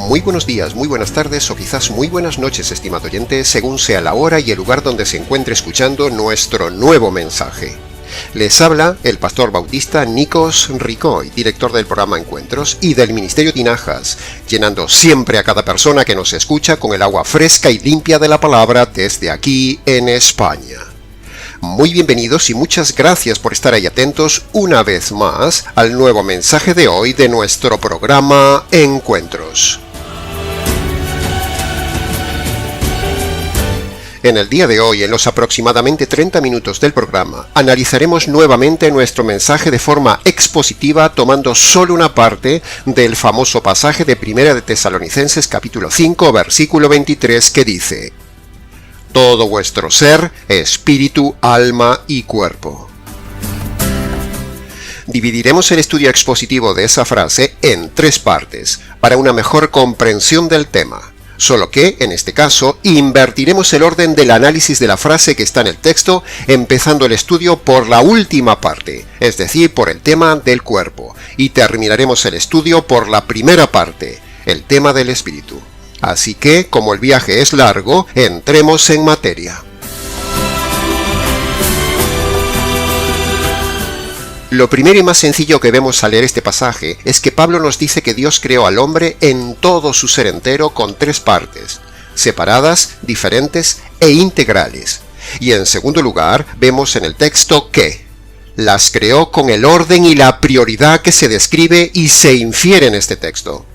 Muy buenos días, muy buenas tardes o quizás muy buenas noches, estimado oyente, según sea la hora y el lugar donde se encuentre escuchando nuestro nuevo mensaje. Les habla el pastor bautista Nikos Ricoy, director del programa Encuentros y del Ministerio Tinajas, llenando siempre a cada persona que nos escucha con el agua fresca y limpia de la palabra desde aquí en España. Muy bienvenidos y muchas gracias por estar ahí atentos una vez más al nuevo mensaje de hoy de nuestro programa Encuentros. En el día de hoy, en los aproximadamente 30 minutos del programa, analizaremos nuevamente nuestro mensaje de forma expositiva, tomando solo una parte del famoso pasaje de 1 de Tesalonicenses capítulo 5, versículo 23, que dice: todo vuestro ser, espíritu, alma y cuerpo. Dividiremos el estudio expositivo de esa frase en 3 partes, para una mejor comprensión del tema. Solo que, en este caso, invertiremos el orden del análisis de la frase que está en el texto, empezando el estudio por la última parte, es decir, por el tema del cuerpo, y terminaremos el estudio por la primera parte, el tema del espíritu. Así que, como el viaje es largo, entremos en materia. Lo primero y más sencillo que vemos al leer este pasaje es que Pablo nos dice que Dios creó al hombre en todo su ser entero con 3 partes, separadas, diferentes e integrales. Y en segundo lugar, vemos en el texto que las creó con el orden y la prioridad que se describe y se infiere en este texto.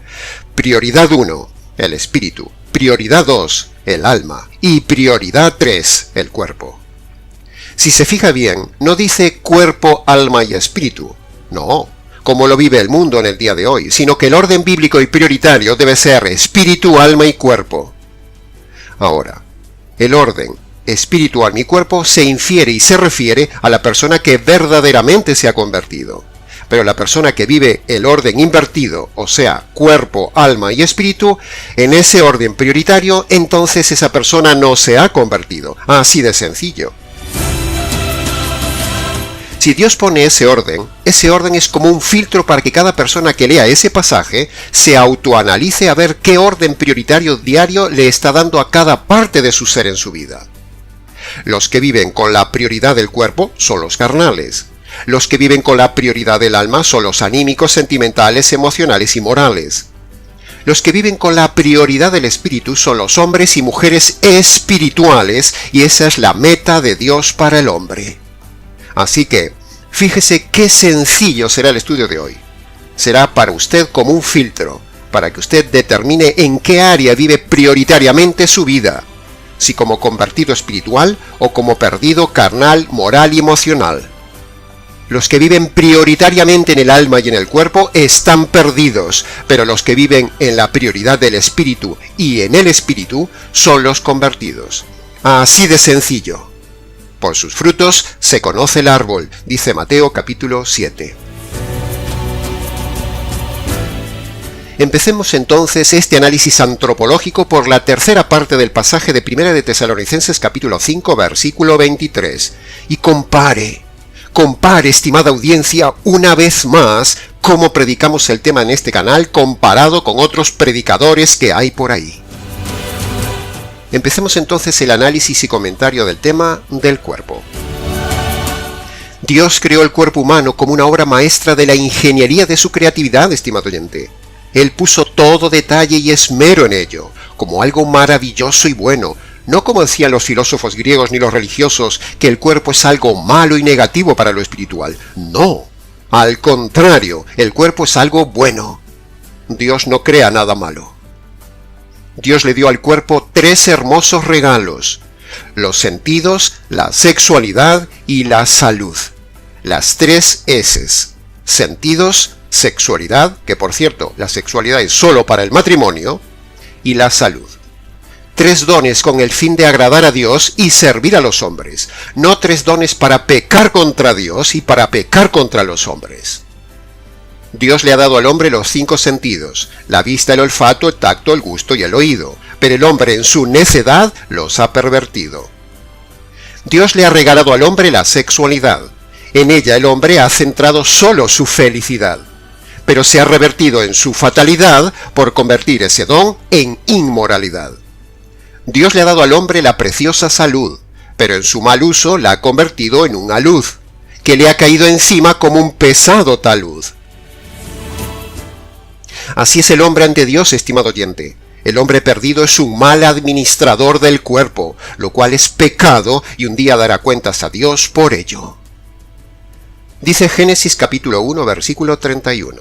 Prioridad 1, el espíritu. Prioridad 2, el alma. Y prioridad 3, el cuerpo. Si se fija bien, no dice cuerpo, alma y espíritu. No, como lo vive el mundo en el día de hoy, sino que el orden bíblico y prioritario debe ser espíritu, alma y cuerpo. Ahora, el orden espíritu, alma y cuerpo se infiere y se refiere a la persona que verdaderamente se ha convertido. Pero la persona que vive el orden invertido, o sea, cuerpo, alma y espíritu, en ese orden prioritario, entonces esa persona no se ha convertido. Así de sencillo. Si Dios pone ese orden es como un filtro para que cada persona que lea ese pasaje se autoanalice a ver qué orden prioritario diario le está dando a cada parte de su ser en su vida. Los que viven con la prioridad del cuerpo son los carnales. Los que viven con la prioridad del alma son los anímicos, sentimentales, emocionales y morales. Los que viven con la prioridad del espíritu son los hombres y mujeres espirituales, y esa es la meta de Dios para el hombre. Así que, fíjese qué sencillo será el estudio de hoy. Será para usted como un filtro, para que usted determine en qué área vive prioritariamente su vida, si como convertido espiritual o como perdido carnal, moral y emocional. Los que viven prioritariamente en el alma y en el cuerpo están perdidos, pero los que viven en la prioridad del espíritu y en el espíritu son los convertidos. Así de sencillo. Por sus frutos se conoce el árbol, dice Mateo capítulo 7. Empecemos entonces este análisis antropológico por la tercera parte del pasaje de 1 de Tesalonicenses capítulo 5, versículo 23. Y compare, estimada audiencia, una vez más, cómo predicamos el tema en este canal comparado con otros predicadores que hay por ahí. Empecemos entonces el análisis y comentario del tema del cuerpo. Dios creó el cuerpo humano como una obra maestra de la ingeniería de su creatividad, estimado oyente. Él puso todo detalle y esmero en ello, como algo maravilloso y bueno, no como decían los filósofos griegos ni los religiosos, que el cuerpo es algo malo y negativo para lo espiritual. No, al contrario, el cuerpo es algo bueno. Dios no crea nada malo. Dios le dio al cuerpo 3 hermosos regalos: los sentidos, la sexualidad y la salud. Las 3 S's: sentidos, sexualidad, que por cierto, la sexualidad es solo para el matrimonio, y la salud. 3 dones con el fin de agradar a Dios y servir a los hombres, no 3 dones para pecar contra Dios y para pecar contra los hombres. Dios le ha dado al hombre los 5 sentidos: la vista, el olfato, el tacto, el gusto y el oído, pero el hombre en su necedad los ha pervertido. Dios le ha regalado al hombre la sexualidad. En ella el hombre ha centrado solo su felicidad. pero se ha revertido en su fatalidad por convertir ese don en inmoralidad. Dios le ha dado al hombre la preciosa salud, pero en su mal uso la ha convertido en un alud, que le ha caído encima como un pesado talud. Así es el hombre ante Dios, estimado oyente. El hombre perdido es un mal administrador del cuerpo, lo cual es pecado y un día dará cuentas a Dios por ello. Dice Génesis capítulo 1, versículo 31.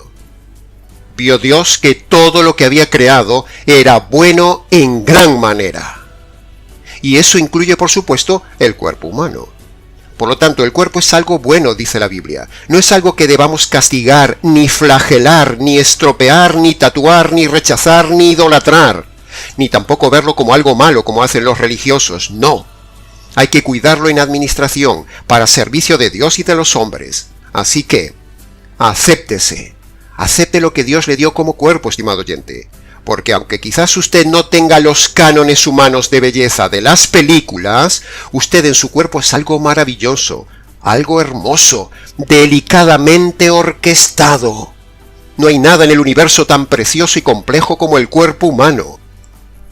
Vio Dios que todo lo que había creado era bueno en gran manera. Y eso incluye, por supuesto, el cuerpo humano. Por lo tanto, el cuerpo es algo bueno, dice la Biblia. No es algo que debamos castigar, ni flagelar, ni estropear, ni tatuar, ni rechazar, ni idolatrar. Ni tampoco verlo como algo malo, como hacen los religiosos. No. Hay que cuidarlo en administración, para servicio de Dios y de los hombres. Así que, acéptese. Acepte lo que Dios le dio como cuerpo, estimado oyente. Porque aunque quizás usted no tenga los cánones humanos de belleza de las películas, usted en su cuerpo es algo maravilloso, algo hermoso, delicadamente orquestado. No hay nada en el universo tan precioso y complejo como el cuerpo humano.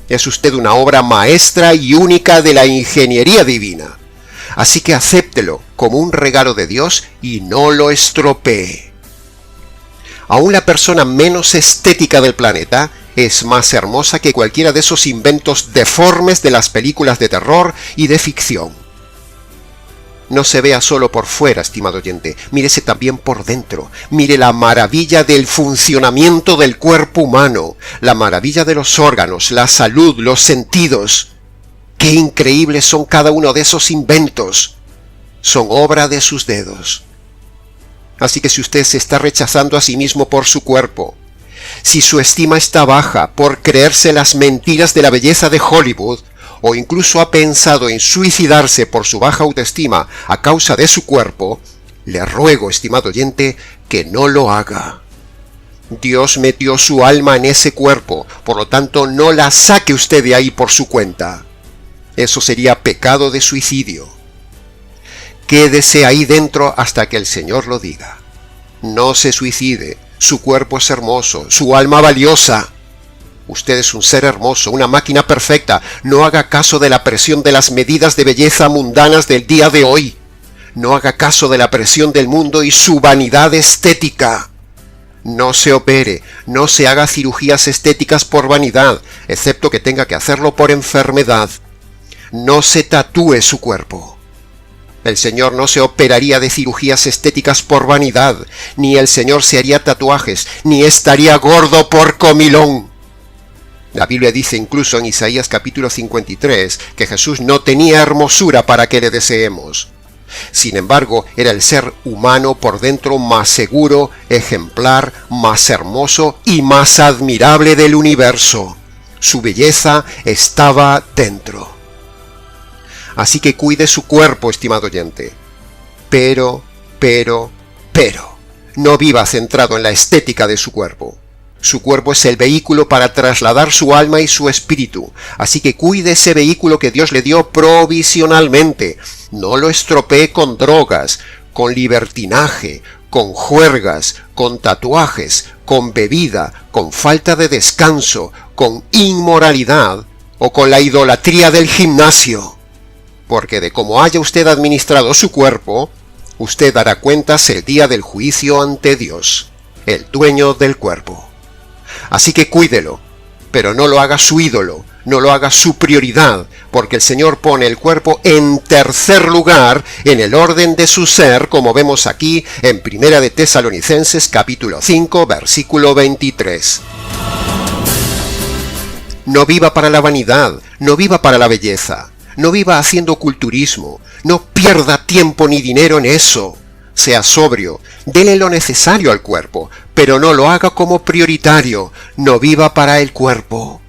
Es usted una obra maestra y única de la ingeniería divina. Así que acéptelo como un regalo de Dios y no lo estropee. Aún la persona menos estética del planeta es más hermosa que cualquiera de esos inventos deformes de las películas de terror y de ficción. No se vea solo por fuera, estimado oyente, mírese también por dentro. Mire la maravilla del funcionamiento del cuerpo humano, la maravilla de los órganos, la salud, los sentidos. ¡Qué increíbles son cada uno de esos inventos! Son obra de sus dedos. Así que si usted se está rechazando a sí mismo por su cuerpo, si su estima está baja por creerse las mentiras de la belleza de Hollywood, o incluso ha pensado en suicidarse por su baja autoestima a causa de su cuerpo, le ruego, estimado oyente, que no lo haga. Dios metió su alma en ese cuerpo, por lo tanto no la saque usted de ahí por su cuenta. Eso sería pecado de suicidio. Quédese ahí dentro hasta que el Señor lo diga. No se suicide. Su cuerpo es hermoso, su alma valiosa. Usted es un ser hermoso, una máquina perfecta. No haga caso de la presión de las medidas de belleza mundanas del día de hoy. No haga caso de la presión del mundo y su vanidad estética. No se opere, no se haga cirugías estéticas por vanidad, excepto que tenga que hacerlo por enfermedad. No se tatúe su cuerpo. El Señor no se operaría de cirugías estéticas por vanidad, ni el Señor se haría tatuajes, ni estaría gordo por comilón. La Biblia dice incluso en Isaías capítulo 53 que Jesús no tenía hermosura para que le deseemos. Sin embargo, era el ser humano por dentro más seguro, ejemplar, más hermoso y más admirable del universo. Su belleza estaba dentro. Así que cuide su cuerpo, estimado oyente. Pero, no viva centrado en la estética de su cuerpo. Su cuerpo es el vehículo para trasladar su alma y su espíritu. Así que cuide ese vehículo que Dios le dio provisionalmente. No lo estropee con drogas, con libertinaje, con juergas, con tatuajes, con bebida, con falta de descanso, con inmoralidad o con la idolatría del gimnasio. Porque de cómo haya usted administrado su cuerpo, usted dará cuentas el día del juicio ante Dios, el dueño del cuerpo. Así que cuídelo, pero no lo haga su ídolo, no lo haga su prioridad, porque el Señor pone el cuerpo en tercer lugar en el orden de su ser, como vemos aquí en 1 de Tesalonicenses capítulo 5, versículo 23. No viva para la vanidad, no viva para la belleza. No viva haciendo culturismo, no pierda tiempo ni dinero en eso. Sea sobrio, dele lo necesario al cuerpo, pero no lo haga como prioritario, no viva para el cuerpo.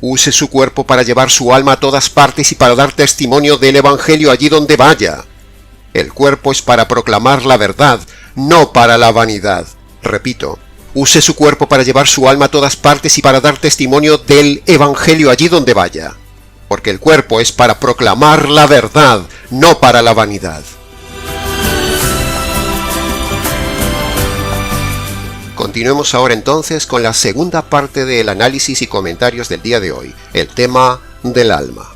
Use su cuerpo para llevar su alma a todas partes y para dar testimonio del Evangelio allí donde vaya. El cuerpo es para proclamar la verdad, no para la vanidad. Repito, use su cuerpo para llevar su alma a todas partes y para dar testimonio del Evangelio allí donde vaya. Porque el cuerpo es para proclamar la verdad, no para la vanidad. Continuemos ahora entonces con la segunda parte del análisis y comentarios del día de hoy, el tema del alma.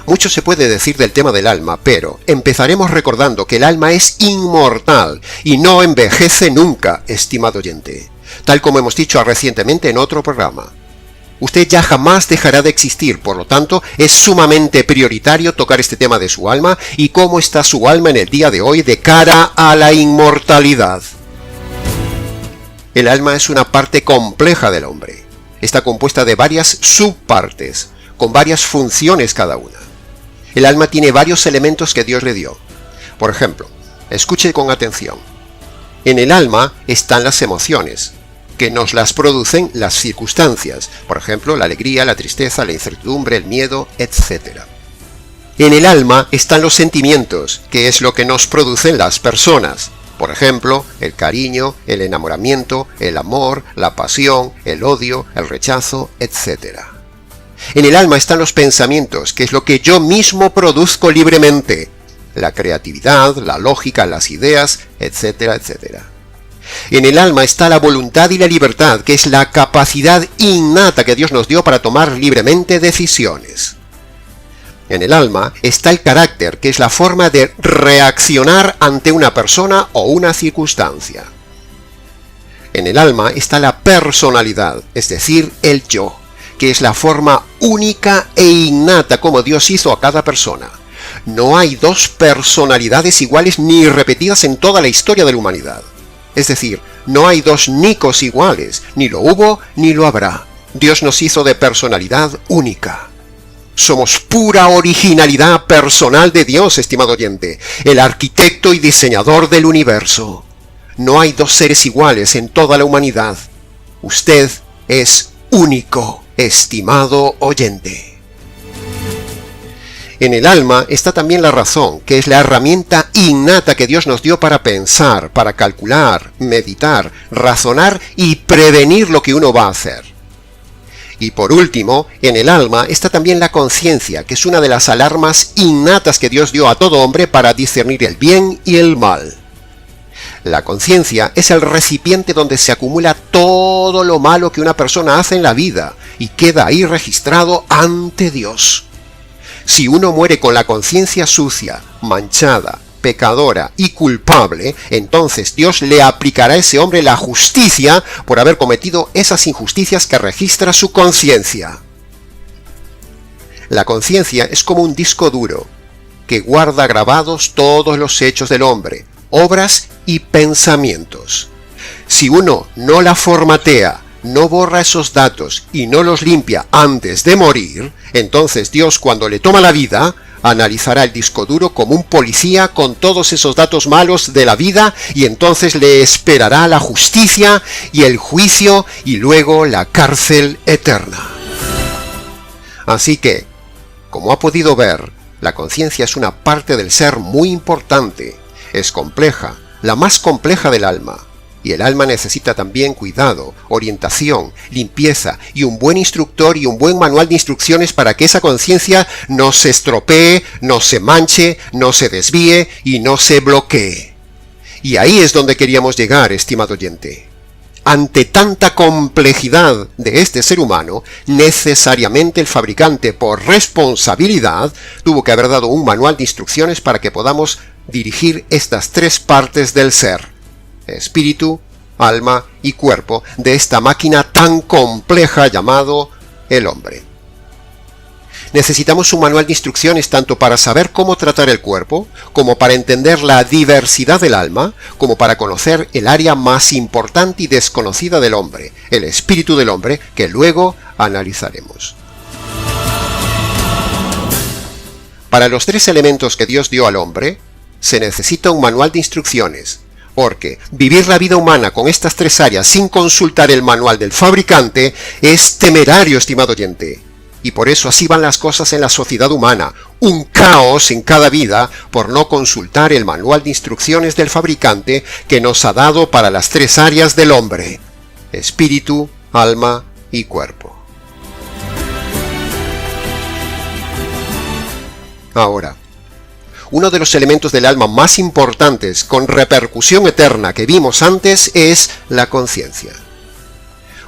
Mucho se puede decir del tema del alma, pero empezaremos recordando que el alma es inmortal y no envejece nunca, estimado oyente, tal como hemos dicho recientemente en otro programa. Usted ya jamás dejará de existir, por lo tanto, es sumamente prioritario tocar este tema de su alma y cómo está su alma en el día de hoy de cara a la inmortalidad. El alma es una parte compleja del hombre. Está compuesta de varias subpartes, con varias funciones cada una. El alma tiene varios elementos que Dios le dio. Por ejemplo, escuche con atención. En el alma están las emociones, que nos las producen las circunstancias, por ejemplo, la alegría, la tristeza, la incertidumbre, el miedo, etc. En el alma están los sentimientos, que es lo que nos producen las personas, por ejemplo, el cariño, el enamoramiento, el amor, la pasión, el odio, el rechazo, etc. En el alma están los pensamientos, que es lo que yo mismo produzco libremente, la creatividad, la lógica, las ideas, etcétera, etcétera. En el alma está la voluntad y la libertad, que es la capacidad innata que Dios nos dio para tomar libremente decisiones. En el alma está el carácter, que es la forma de reaccionar ante una persona o una circunstancia. En el alma está la personalidad, es decir, el yo, que es la forma única e innata como Dios hizo a cada persona. No hay dos personalidades iguales ni repetidas en toda la historia de la humanidad. Es decir, no hay dos Nicos iguales, ni lo hubo ni lo habrá. Dios nos hizo de personalidad única. Somos pura originalidad personal de Dios, estimado oyente, el arquitecto y diseñador del universo. No hay dos seres iguales en toda la humanidad. Usted es único, estimado oyente. En el alma está también la razón, que es la herramienta innata que Dios nos dio para pensar, para calcular, meditar, razonar y prevenir lo que uno va a hacer. Y por último, en el alma está también la conciencia, que es una de las alarmas innatas que Dios dio a todo hombre para discernir el bien y el mal. La conciencia es el recipiente donde se acumula todo lo malo que una persona hace en la vida y queda ahí registrado ante Dios. Si uno muere con la conciencia sucia, manchada, pecadora y culpable, entonces Dios le aplicará a ese hombre la justicia por haber cometido esas injusticias que registra su conciencia. La conciencia es como un disco duro que guarda grabados todos los hechos del hombre, obras y pensamientos. Si uno no la formatea, no borra esos datos y no los limpia antes de morir, entonces Dios, cuando le toma la vida, analizará el disco duro como un policía con todos esos datos malos de la vida y entonces le esperará la justicia y el juicio y luego la cárcel eterna. Así que, como ha podido ver, la conciencia es una parte del ser muy importante, es compleja, la más compleja del alma. Y el alma necesita también cuidado, orientación, limpieza y un buen instructor y un buen manual de instrucciones para que esa conciencia no se estropee, no se manche, no se desvíe y no se bloquee. Y ahí es donde queríamos llegar, estimado oyente. Ante tanta complejidad de este ser humano, necesariamente el fabricante, por responsabilidad, tuvo que haber dado un manual de instrucciones para que podamos dirigir estas tres partes del ser: espíritu, alma y cuerpo de esta máquina tan compleja llamado el hombre. Necesitamos un manual de instrucciones tanto para saber cómo tratar el cuerpo, como para entender la diversidad del alma, como para conocer el área más importante y desconocida del hombre, el espíritu del hombre, que luego analizaremos. Para los tres elementos que Dios dio al hombre, se necesita un manual de instrucciones, porque vivir la vida humana con estas tres áreas sin consultar el manual del fabricante es temerario, estimado oyente. Y por eso así van las cosas en la sociedad humana, un caos en cada vida por no consultar el manual de instrucciones del fabricante que nos ha dado para las tres áreas del hombre: espíritu, alma y cuerpo. Ahora, uno de los elementos del alma más importantes con repercusión eterna que vimos antes es la conciencia.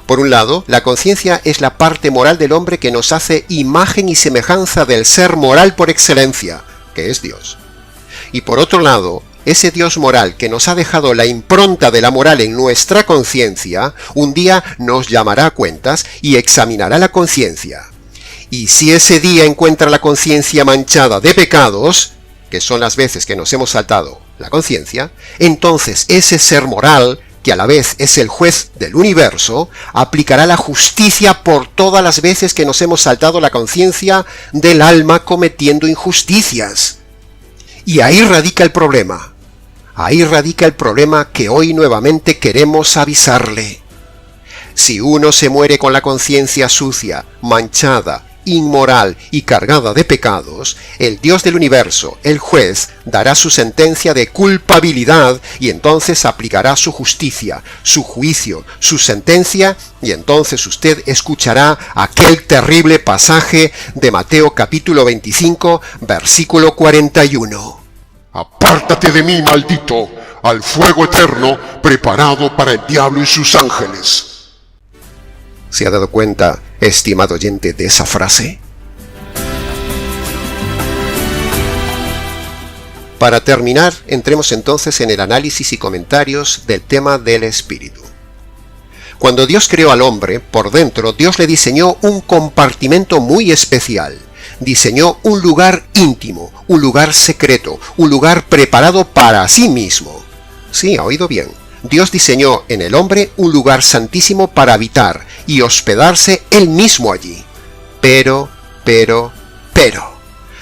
Por un lado, la conciencia es la parte moral del hombre que nos hace imagen y semejanza del ser moral por excelencia, que es Dios. Y por otro lado, ese Dios moral que nos ha dejado la impronta de la moral en nuestra conciencia, un día nos llamará a cuentas y examinará la conciencia. Y si ese día encuentra la conciencia manchada de pecados, que son las veces que nos hemos saltado la conciencia, entonces ese ser moral, que a la vez es el juez del universo, aplicará la justicia por todas las veces que nos hemos saltado la conciencia del alma cometiendo injusticias. Y ahí radica el problema. Ahí radica el problema que hoy nuevamente queremos avisarle. Si uno se muere con la conciencia sucia, manchada, inmoral y cargada de pecados, el Dios del universo, el juez, dará su sentencia de culpabilidad y entonces aplicará su justicia, su juicio, su sentencia, y entonces usted escuchará aquel terrible pasaje de Mateo capítulo 25, versículo 41. Apártate de mí, maldito, al fuego eterno preparado para el diablo y sus ángeles. ¿Se ha dado cuenta, estimado oyente, de esa frase? Para terminar, entremos entonces en el análisis y comentarios del tema del espíritu. Cuando Dios creó al hombre, por dentro, Dios le diseñó un compartimento muy especial. Diseñó un lugar íntimo, un lugar secreto, un lugar preparado para sí mismo. Sí, ha oído bien. Dios diseñó en el hombre un lugar santísimo para habitar y hospedarse él mismo allí. Pero,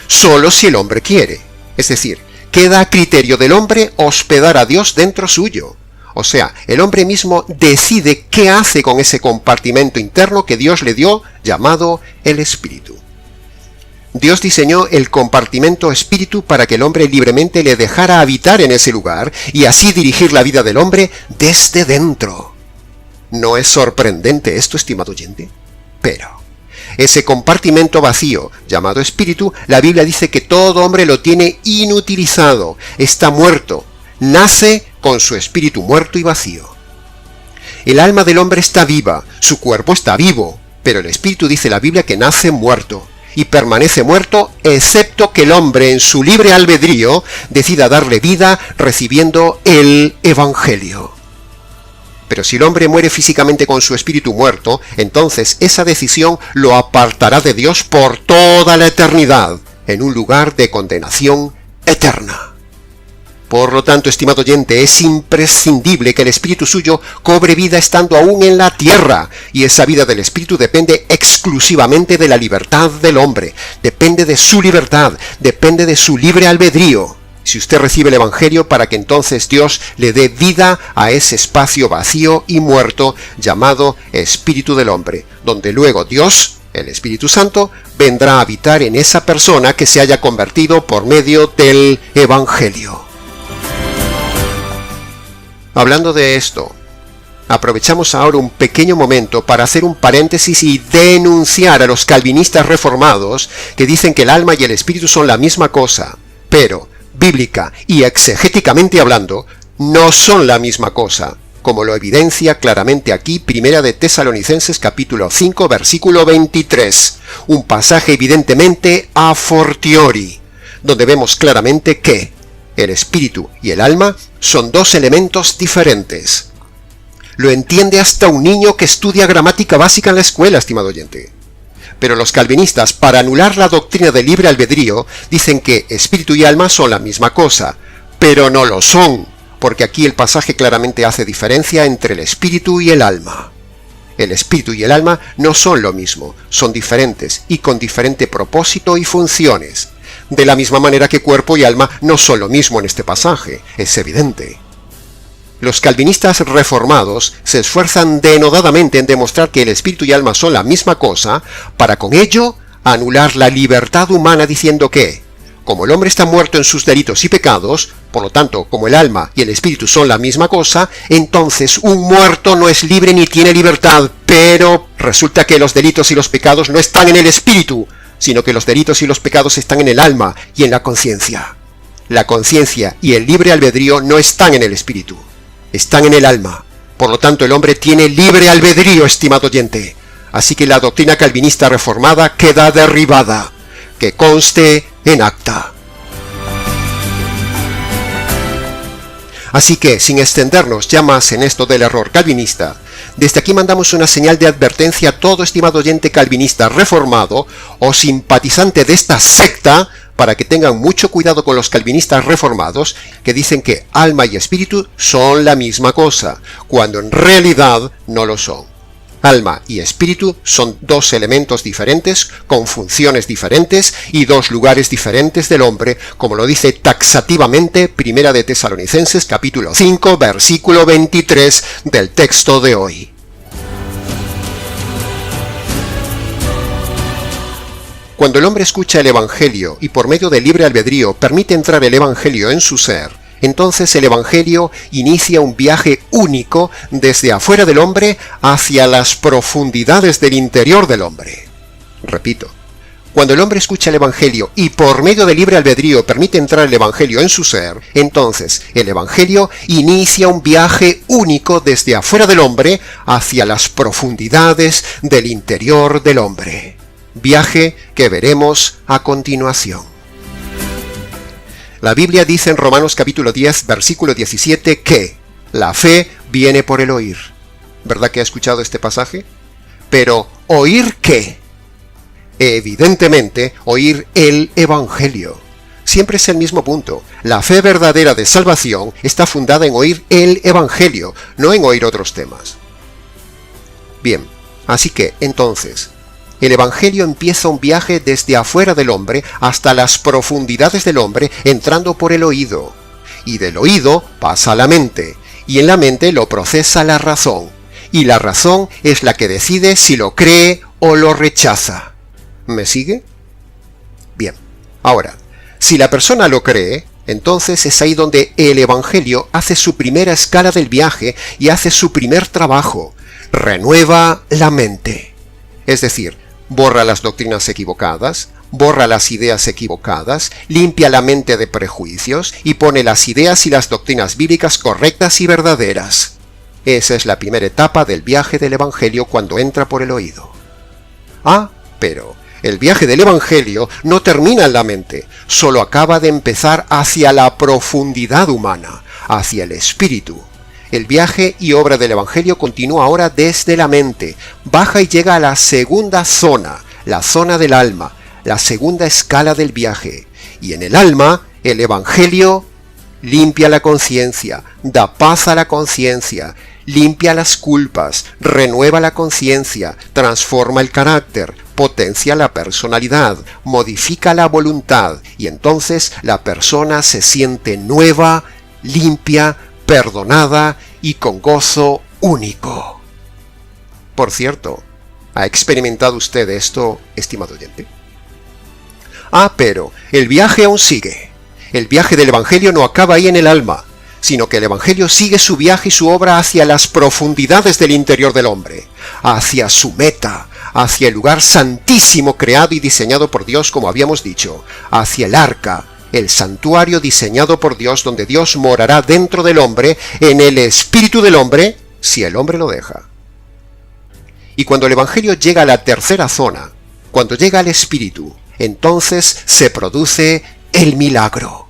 solo si el hombre quiere. Es decir, queda a criterio del hombre hospedar a Dios dentro suyo. O sea, el hombre mismo decide qué hace con ese compartimento interno que Dios le dio, llamado el espíritu. Dios diseñó el compartimento espíritu para que el hombre libremente le dejara habitar en ese lugar y así dirigir la vida del hombre desde dentro. ¿No es sorprendente esto, estimado oyente? Pero ese compartimento vacío, llamado espíritu, la Biblia dice que todo hombre lo tiene inutilizado, está muerto, nace con su espíritu muerto y vacío. El alma del hombre está viva, su cuerpo está vivo, pero el espíritu, dice la Biblia, que nace muerto y permanece muerto, excepto que el hombre en su libre albedrío decida darle vida recibiendo el Evangelio. Pero si el hombre muere físicamente con su espíritu muerto, entonces esa decisión lo apartará de Dios por toda la eternidad, en un lugar de condenación eterna. Por lo tanto, estimado oyente, es imprescindible que el espíritu suyo cobre vida estando aún en la tierra, y esa vida del espíritu depende exclusivamente de la libertad del hombre, depende de su libertad, depende de su libre albedrío. Si usted recibe el Evangelio, para que entonces Dios le dé vida a ese espacio vacío y muerto llamado espíritu del hombre, donde luego Dios, el Espíritu Santo, vendrá a habitar en esa persona que se haya convertido por medio del Evangelio. Hablando de esto, aprovechamos ahora un pequeño momento para hacer un paréntesis y denunciar a los calvinistas reformados que dicen que el alma y el espíritu son la misma cosa, pero, bíblica y exegéticamente hablando, no son la misma cosa, como lo evidencia claramente aquí Primera de Tesalonicenses capítulo 5 versículo 23, un pasaje evidentemente a fortiori, donde vemos claramente que el espíritu y el alma son dos elementos diferentes. Lo entiende hasta un niño que estudia gramática básica en la escuela, estimado oyente. Pero los calvinistas, para anular la doctrina del libre albedrío, dicen que espíritu y alma son la misma cosa, pero no lo son, porque aquí el pasaje claramente hace diferencia entre el espíritu y el alma. El espíritu y el alma no son lo mismo, son diferentes y con diferente propósito y funciones. De la misma manera que cuerpo y alma no son lo mismo en este pasaje, es evidente. Los calvinistas reformados se esfuerzan denodadamente en demostrar que el espíritu y alma son la misma cosa, para con ello anular la libertad humana diciendo que, como el hombre está muerto en sus delitos y pecados, por lo tanto, como el alma y el espíritu son la misma cosa, entonces un muerto no es libre ni tiene libertad, pero resulta que los delitos y los pecados no están en el espíritu, sino que los delitos y los pecados están en el alma y en la conciencia. La conciencia y el libre albedrío no están en el espíritu, están en el alma. Por lo tanto, el hombre tiene libre albedrío, estimado oyente. Así que la doctrina calvinista reformada queda derribada. Que conste en acta. Así que, sin extendernos ya más en esto del error calvinista, desde aquí mandamos una señal de advertencia a todo estimado oyente calvinista reformado o simpatizante de esta secta, para que tengan mucho cuidado con los calvinistas reformados que dicen que alma y espíritu son la misma cosa, cuando en realidad no lo son. Alma y espíritu son dos elementos diferentes, con funciones diferentes y dos lugares diferentes del hombre, como lo dice taxativamente Primera de Tesalonicenses capítulo 5, versículo 23 del texto de hoy. Cuando el hombre escucha el Evangelio y por medio del libre albedrío permite entrar el Evangelio en su ser, entonces el Evangelio inicia un viaje único desde afuera del hombre hacia las profundidades del interior del hombre. Repito, cuando el hombre escucha el Evangelio y por medio del libre albedrío permite entrar el Evangelio en su ser, entonces el Evangelio inicia un viaje único desde afuera del hombre hacia las profundidades del interior del hombre. Viaje que veremos a continuación. La Biblia dice en Romanos capítulo 10, versículo 17 que la fe viene por el oír. ¿Verdad que ha escuchado este pasaje? Pero ¿oír qué? Evidentemente, oír el Evangelio. Siempre es el mismo punto. La fe verdadera de salvación está fundada en oír el Evangelio, no en oír otros temas. Bien, así que, entonces, el Evangelio empieza un viaje desde afuera del hombre hasta las profundidades del hombre, entrando por el oído. Y del oído pasa a la mente, y en la mente lo procesa la razón. Y la razón es la que decide si lo cree o lo rechaza. ¿Me sigue? Bien, ahora, si la persona lo cree, entonces es ahí donde el Evangelio hace su primera escala del viaje y hace su primer trabajo. Renueva la mente. Es decir, borra las doctrinas equivocadas, borra las ideas equivocadas, limpia la mente de prejuicios y pone las ideas y las doctrinas bíblicas correctas y verdaderas. Esa es la primera etapa del viaje del Evangelio cuando entra por el oído. Pero el viaje del Evangelio no termina en la mente, solo acaba de empezar hacia la profundidad humana, hacia el espíritu. El viaje y obra del Evangelio continúa ahora desde la mente, baja y llega a la segunda zona, la zona del alma, la segunda escala del viaje. Y en el alma, el Evangelio limpia la conciencia, da paz a la conciencia, limpia las culpas, renueva la conciencia, transforma el carácter, potencia la personalidad, modifica la voluntad, y entonces la persona se siente nueva, limpia, perdonada y con gozo único. Por cierto, ¿ha experimentado usted esto, estimado oyente? Pero el viaje aún sigue. El viaje del Evangelio no acaba ahí en el alma, sino que el Evangelio sigue su viaje y su obra hacia las profundidades del interior del hombre, hacia su meta, hacia el lugar santísimo creado y diseñado por Dios, como habíamos dicho, hacia el arca, el santuario diseñado por Dios, donde Dios morará dentro del hombre, en el espíritu del hombre, si el hombre lo deja. Y cuando el Evangelio llega a la tercera zona, cuando llega al espíritu, entonces se produce el milagro.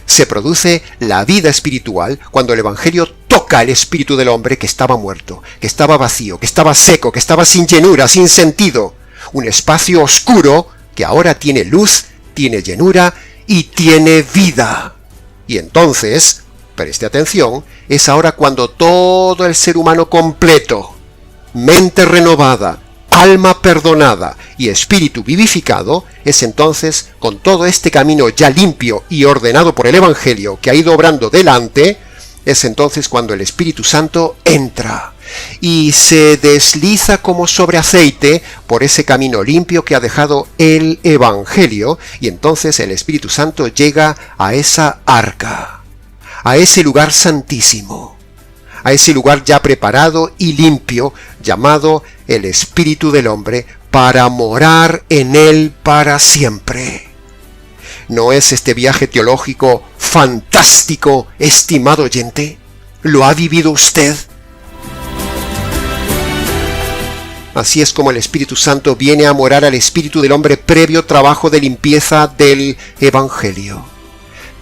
Se produce la vida espiritual cuando el Evangelio toca el espíritu del hombre que estaba muerto, que estaba vacío, que estaba seco, que estaba sin llenura, sin sentido. Un espacio oscuro que ahora tiene luz, tiene llenura y tiene vida. Y entonces, preste atención, es ahora cuando todo el ser humano completo, mente renovada, alma perdonada y espíritu vivificado, es entonces, con todo este camino ya limpio y ordenado por el Evangelio que ha ido obrando delante, es entonces cuando el Espíritu Santo entra y se desliza como sobre aceite por ese camino limpio que ha dejado el Evangelio, y entonces el Espíritu Santo llega a esa arca, a ese lugar santísimo, a ese lugar ya preparado y limpio, llamado el espíritu del hombre, para morar en él para siempre. ¿No es este viaje teológico fantástico, estimado oyente? ¿Lo ha vivido usted? Así es como el Espíritu Santo viene a morar al espíritu del hombre previo trabajo de limpieza del Evangelio.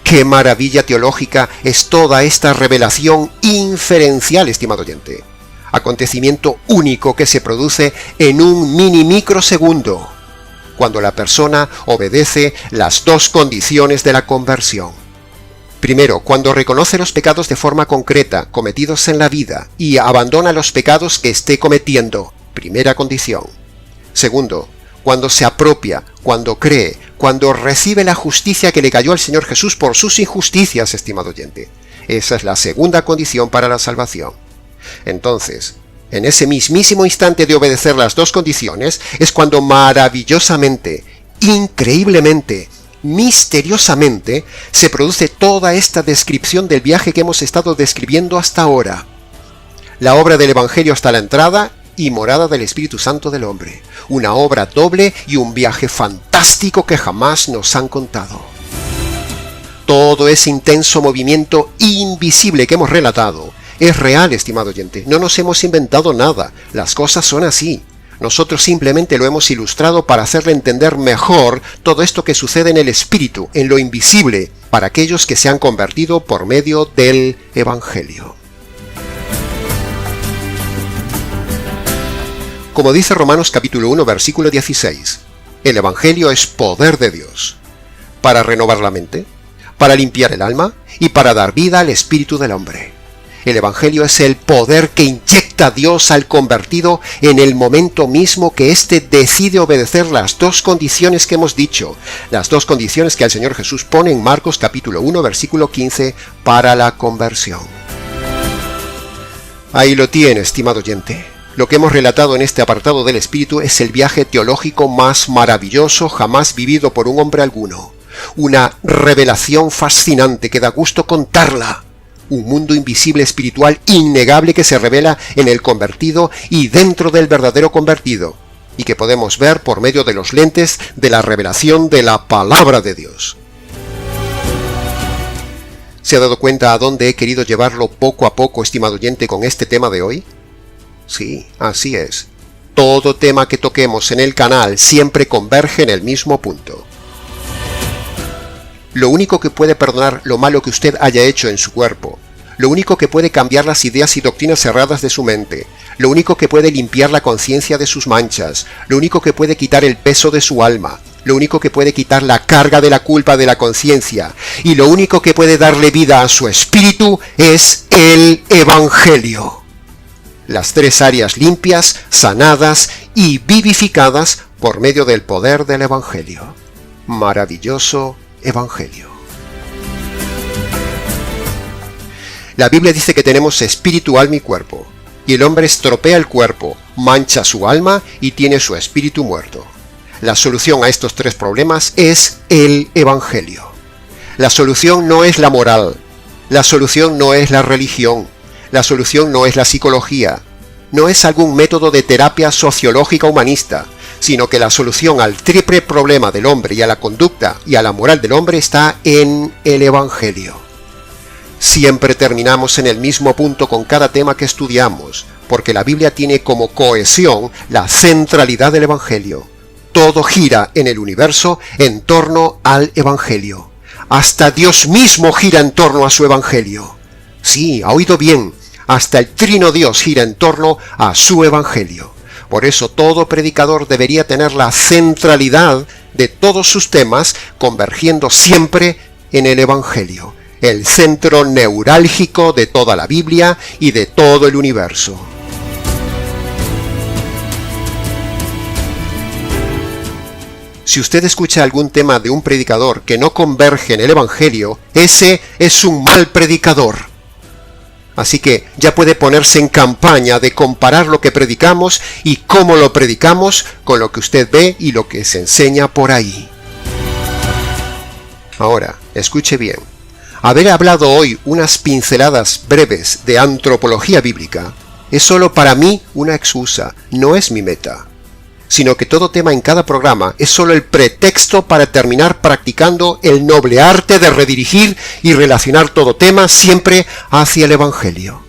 ¡Qué maravilla teológica es toda esta revelación inferencial, estimado oyente! Acontecimiento único que se produce en un microsegundo, cuando la persona obedece las dos condiciones de la conversión. Primero, cuando reconoce los pecados de forma concreta cometidos en la vida y abandona los pecados que esté cometiendo. Primera condición. Segundo, cuando se apropia, cuando cree, cuando recibe la justicia que le cayó al Señor Jesús por sus injusticias, estimado oyente. Esa es la segunda condición para la salvación. Entonces, en ese mismísimo instante de obedecer las dos condiciones, es cuando maravillosamente, increíblemente, misteriosamente, se produce toda esta descripción del viaje que hemos estado describiendo hasta ahora. La obra del Evangelio hasta la entrada y morada del Espíritu Santo del hombre. Una obra doble y un viaje fantástico que jamás nos han contado. Todo ese intenso movimiento invisible que hemos relatado es real, estimado oyente. No nos hemos inventado nada. Las cosas son así. Nosotros simplemente lo hemos ilustrado para hacerle entender mejor todo esto que sucede en el Espíritu, en lo invisible, para aquellos que se han convertido por medio del Evangelio. Como dice Romanos capítulo 1, versículo 16, el Evangelio es poder de Dios, para renovar la mente, para limpiar el alma y para dar vida al espíritu del hombre. El Evangelio es el poder que inyecta Dios al convertido en el momento mismo que éste decide obedecer las dos condiciones que hemos dicho, las dos condiciones que el Señor Jesús pone en Marcos capítulo 1, versículo 15, para la conversión. Ahí lo tiene, estimado oyente. Lo que hemos relatado en este apartado del Espíritu es el viaje teológico más maravilloso jamás vivido por un hombre alguno. Una revelación fascinante que da gusto contarla. Un mundo invisible espiritual innegable que se revela en el convertido y dentro del verdadero convertido, y que podemos ver por medio de los lentes de la revelación de la palabra de Dios. ¿Se ha dado cuenta a dónde he querido llevarlo poco a poco, estimado oyente, con este tema de hoy? Sí, así es. Todo tema que toquemos en el canal siempre converge en el mismo punto. Lo único que puede perdonar lo malo que usted haya hecho en su cuerpo, lo único que puede cambiar las ideas y doctrinas erradas de su mente, lo único que puede limpiar la conciencia de sus manchas, lo único que puede quitar el peso de su alma, lo único que puede quitar la carga de la culpa de la conciencia, y lo único que puede darle vida a su espíritu es el Evangelio. Las tres áreas limpias, sanadas y vivificadas por medio del poder del Evangelio. Maravilloso Evangelio. La Biblia dice que tenemos espíritu, alma y cuerpo, y el hombre estropea el cuerpo, mancha su alma y tiene su espíritu muerto. La solución a estos tres problemas es el Evangelio. La solución no es la moral, la solución no es la religión, la solución no es la psicología, no es algún método de terapia sociológica humanista, sino que la solución al triple problema del hombre y a la conducta y a la moral del hombre está en el Evangelio. Siempre terminamos en el mismo punto con cada tema que estudiamos, porque la Biblia tiene como cohesión la centralidad del Evangelio. Todo gira en el universo en torno al Evangelio. Hasta Dios mismo gira en torno a su Evangelio. Sí, ha oído bien, hasta el Trino Dios gira en torno a su Evangelio. Por eso todo predicador debería tener la centralidad de todos sus temas convergiendo siempre en el Evangelio, el centro neurálgico de toda la Biblia y de todo el universo. Si usted escucha algún tema de un predicador que no converge en el Evangelio, ese es un mal predicador. Así que ya puede ponerse en campaña de comparar lo que predicamos y cómo lo predicamos con lo que usted ve y lo que se enseña por ahí. Ahora, escuche bien. Haber hablado hoy unas pinceladas breves de antropología bíblica es solo para mí una excusa, no es mi meta. sino que todo tema en cada programa es solo el pretexto para terminar practicando el noble arte de redirigir y relacionar todo tema siempre hacia el Evangelio.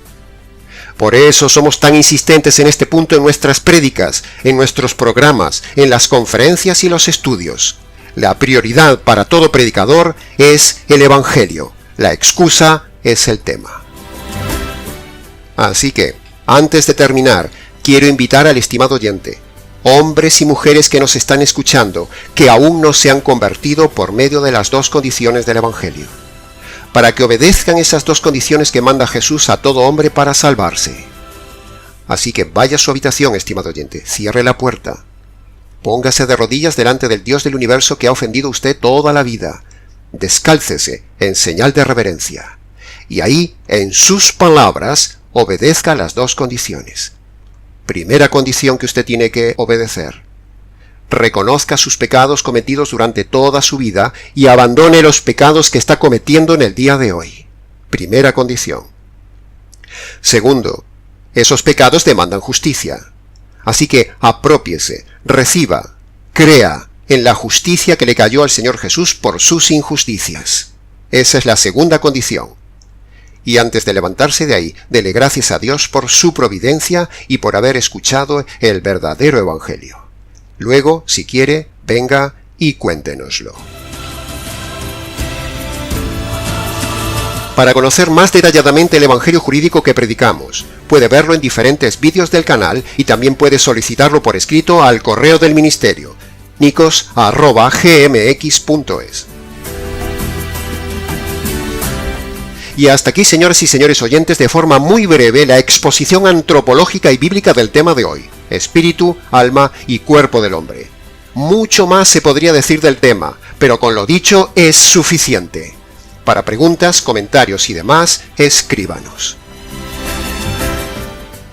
Por eso somos tan insistentes en este punto en nuestras prédicas, en nuestros programas, en las conferencias y los estudios. La prioridad para todo predicador es el Evangelio. La excusa es el tema. Así que, antes de terminar, quiero invitar al estimado oyente, hombres y mujeres que nos están escuchando, que aún no se han convertido por medio de las dos condiciones del Evangelio, para que obedezcan esas dos condiciones que manda Jesús a todo hombre para salvarse. Así que vaya a su habitación, estimado oyente, cierre la puerta, póngase de rodillas delante del Dios del universo que ha ofendido a usted toda la vida, descálcese en señal de reverencia, y ahí, en sus palabras, obedezca las dos condiciones. Primera condición que usted tiene que obedecer: reconozca sus pecados cometidos durante toda su vida y abandone los pecados que está cometiendo en el día de hoy. Primera condición. Segundo, esos pecados demandan justicia. Así que aprópiese, reciba, crea en la justicia que le cayó al Señor Jesús por sus injusticias. Esa es la segunda condición. Y antes de levantarse de ahí, dele gracias a Dios por su providencia y por haber escuchado el verdadero Evangelio. Luego, si quiere, venga y cuéntenoslo. Para conocer más detalladamente el Evangelio jurídico que predicamos, puede verlo en diferentes vídeos del canal y también puede solicitarlo por escrito al correo del ministerio, nicos@gmx.es. Y hasta aquí, señoras y señores oyentes, de forma muy breve, la exposición antropológica y bíblica del tema de hoy: espíritu, alma y cuerpo del hombre. Mucho más se podría decir del tema, pero con lo dicho es suficiente. Para preguntas, comentarios y demás, escríbanos.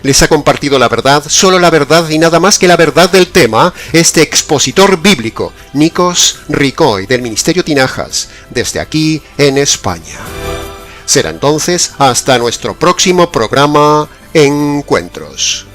Les ha compartido la verdad, solo la verdad y nada más que la verdad del tema, este expositor bíblico, Nikos Ricoy, del Ministerio Tinajas, desde aquí en España. Será entonces hasta nuestro próximo programa Encuentros.